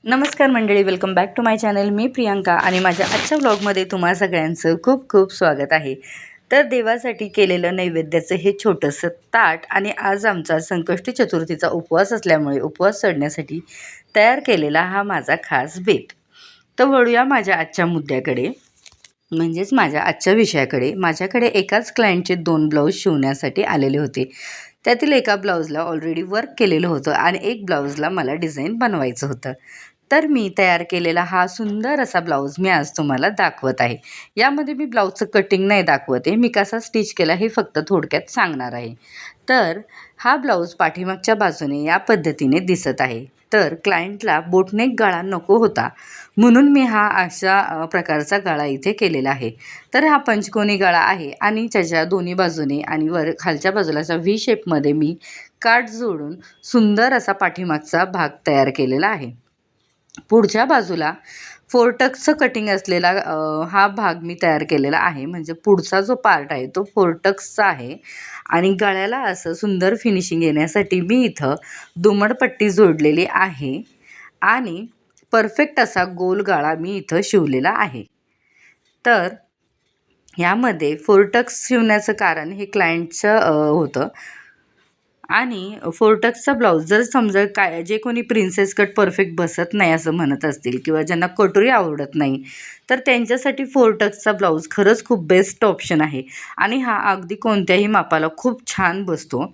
नमस्कार मंडळी, welcome back to my channel. मी प्रियांका आणि माझ्या आजच्या व्लॉगमध्ये तुम्हा सगळ्यांचं खूप खूप स्वागत आहे. तर देवासाठी केलेलं नैवेद्याचं हे छोटंसं ताट आणि आज आमचा संकष्टी चतुर्थीचा उपवास असल्यामुळे उपवास सोडण्यासाठी तयार केलेला हा माझा खास बेत. तर वळूया माझ्या आजच्या मुद्द्याकडे, म्हणजेच माझ्या आजच्या विषयाकडे. माझ्याकडे एकाच क्लायंटचे 2 ब्लाऊज शिवण्यासाठी आलेले होते. त्यातील एका ब्लाऊजला ऑलरेडी वर्क केलेलं होतं आणि एक ब्लाऊजला मला डिझाईन बनवायचं होतं. तर मी तयार केलेला हा सुंदर असा ब्लाऊज मी आज तुम्हाला दाखवत आहे. यामध्ये मी ब्लाऊजचं कटिंग नाही दाखवत आहे, मी कसा स्टिच केला हे फक्त थोडक्यात सांगणार आहे. तर हा ब्लाऊज पाठीमागच्या बाजूने या पद्धतीने दिसत आहे. तर क्लायंटला बोटनेक गळा नको होता, म्हणून मी हा अशा प्रकारचा गळा इथे केलेला आहे. तर हा पंचकोनी गळा आहे आणि त्याच्या दोन्ही बाजूने आणि खालच्या बाजूला असा व्ही शेपमध्ये मी काठ जोडून सुंदर असा पाठीमागचा भाग तयार केलेला आहे. पुढच्या बाजूला फोरटक्सचं कटिंग असलेला हा भाग मी तयार केलेला आहे. म्हणजे पुढचा जो पार्ट आहे तो फोरटक्सचा आहे आणि गळ्याला असं सुंदर फिनिशिंग येण्यासाठी मी इथं दुमडपट्टी जोडलेली आहे आणि परफेक्ट असा गोल गळा मी इथं शिवलेला आहे. तर यामध्ये फोरटक्स शिवण्याचं कारण हे क्लायंटचं होतं. आणि फोरटक्सचा ब्लाऊज जर समजा काय जे कोणी प्रिन्सेस कट परफेक्ट बसत नाही असं म्हणत असतील किंवा ज्यांना कटोरी आवडत नाही, तर त्यांच्यासाठी फोरटक्सचा ब्लाऊज खरंच खूप बेस्ट ऑप्शन आहे आणि हा अगदी कोणत्याही मापाला खूप छान बसतो.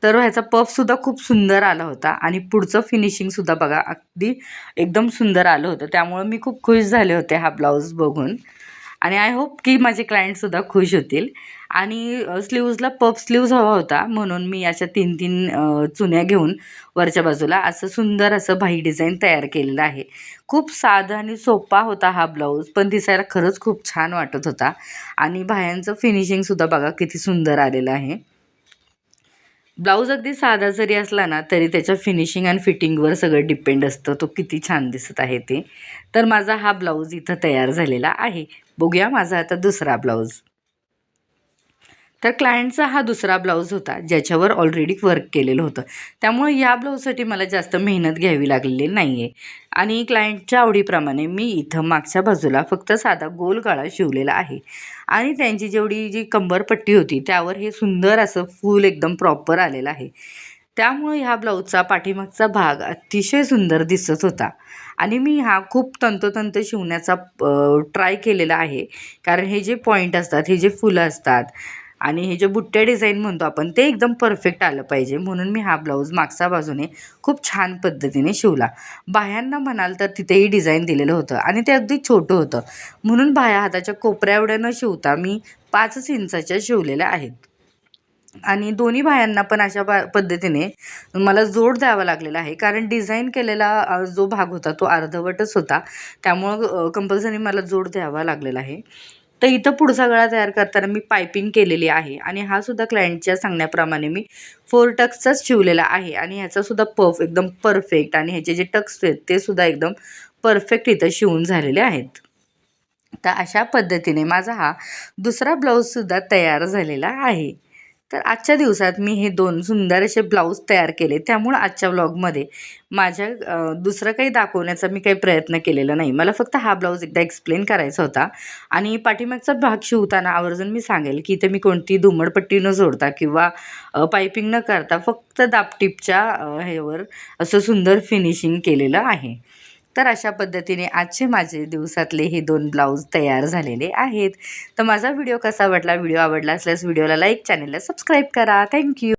तर ह्याचा पफसुद्धा खूप सुंदर आला होता आणि पुढचं फिनिशिंगसुद्धा बघा अगदी एकदम सुंदर आलं होतं. त्यामुळं मी खूप खुश झाले होते हा ब्लाऊज बघून आणि आय होप की माझे क्लायंटसुद्धा खुश होतील. आणि स्लीव्जला पफ स्लीव्ज हवा होता, म्हणून मी अशा 3-3 चुन्या घेऊन वरच्या बाजूला असं सुंदर असं भाई डिझाईन तयार केलेलं आहे. खूप साधा आणि सोपा होता हा ब्लाऊज, पण दिसायला खरंच खूप छान वाटत होता आणि बाह्यांचं फिनिशिंगसुद्धा बघा किती सुंदर आलेलं आहे. ब्लाऊज अगदी साधा जरी असला ना, तरी त्याच्या फिनिशिंग आणि फिटिंगवर सगळं डिपेंड असतं, तो किती छान दिसत आहे ते. तर माझा हा ब्लाऊज इथं तयार झालेला आहे. बघूया माझा आता दुसरा ब्लाऊज. तर क्लायंटचा हा दुसरा ब्लाऊज होता, ज्याच्यावर ऑलरेडी वर्क केलेलं होतं. त्यामुळे या ब्लाऊजसाठी मला जास्त मेहनत घ्यावी लागलेली नाही आहे आणि क्लायंटच्या आवडीप्रमाणे मी इथं मागच्या बाजूला फक्त साधा गोल गळा शिवलेला आहे आणि त्यांची जी कंबरपट्टी होती त्यावर हे सुंदर असं फूल एकदम प्रॉपर आलेलं आहे. त्यामुळे ह्या ब्लाऊजचा पाठीमागचा भाग अतिशय सुंदर दिसत होता आणि मी हा खूप तंतोतंत शिवण्याचा ट्राय केलेला आहे. कारण हे जे पॉईंट असतात, हे जे फुलं असतात आणि हे जे बुट्ट्या डिझाईन म्हणतो आपण, ते एकदम परफेक्ट आलं पाहिजे, म्हणून मी हा ब्लाऊज मागच्या बाजूने खूप छान पद्धतीने शिवला. बाह्यांना म्हणाल तर तिथेही डिझाईन दिलेलं होतं आणि ते अगदी छोटं होतं, म्हणून बाह्या हाताच्या कोपऱ्या एवढ्या न शिवता मी 5 इंचाच्या शिवलेल्या आहेत. आणि दोन्ही बाह्यांना पण अशा पद्धतीने मला जोड द्यावा लागलेला आहे, कारण डिझाईन केलेला जो भाग होता तो अर्धवटच होता. त्यामुळं कंपल्सरी मला जोड द्यावा लागलेला आहे. तर इथं पुढचा गळा तयार करताना मी पायपिंग केलेली आहे आणि हा सुद्धा क्लायंटच्या सांगण्याप्रमाणे मी फोरटक्सचाच शिवलेला आहे आणि ह्याचासुद्धा पफ एकदम परफेक्ट आणि ह्याचे जे टक्स आहेत ते सुद्धा एकदम परफेक्ट इथं शिवून झालेले आहेत. तर अशा पद्धतीने माझा हा दुसरा ब्लाऊजसुद्धा तयार झालेला आहे. तर आजच्या दिवसात मी हे 2 सुंदर असे ब्लाऊज तयार केले. त्यामुळं आजच्या व्लॉगमध्ये माझ्या दुसरं काही दाखवण्याचा मी काही प्रयत्न केलेला नाही. मला फक्त हा ब्लाऊज एकदा एक्सप्लेन करायचा होता आणि पाठीमागचा भाग शिवताना आवर्जून मी सांगेल की इथे मी कोणती दुमडपट्टी न जोडता किंवा पायपिंग न करता फक्त दाबटिपच्या ह्यावर असं सुंदर फिनिशिंग केलेलं आहे. तर अशा पद्धतीने आजचे माझे दिवसातले हे 2 ब्लाऊज तयार झालेले आहेत. तर माझा व्हिडिओ कसा वाटला? व्हिडिओ आवडला असल्यास व्हिडिओला लाईक, चॅनलला सबस्क्राईब करा. Thank you.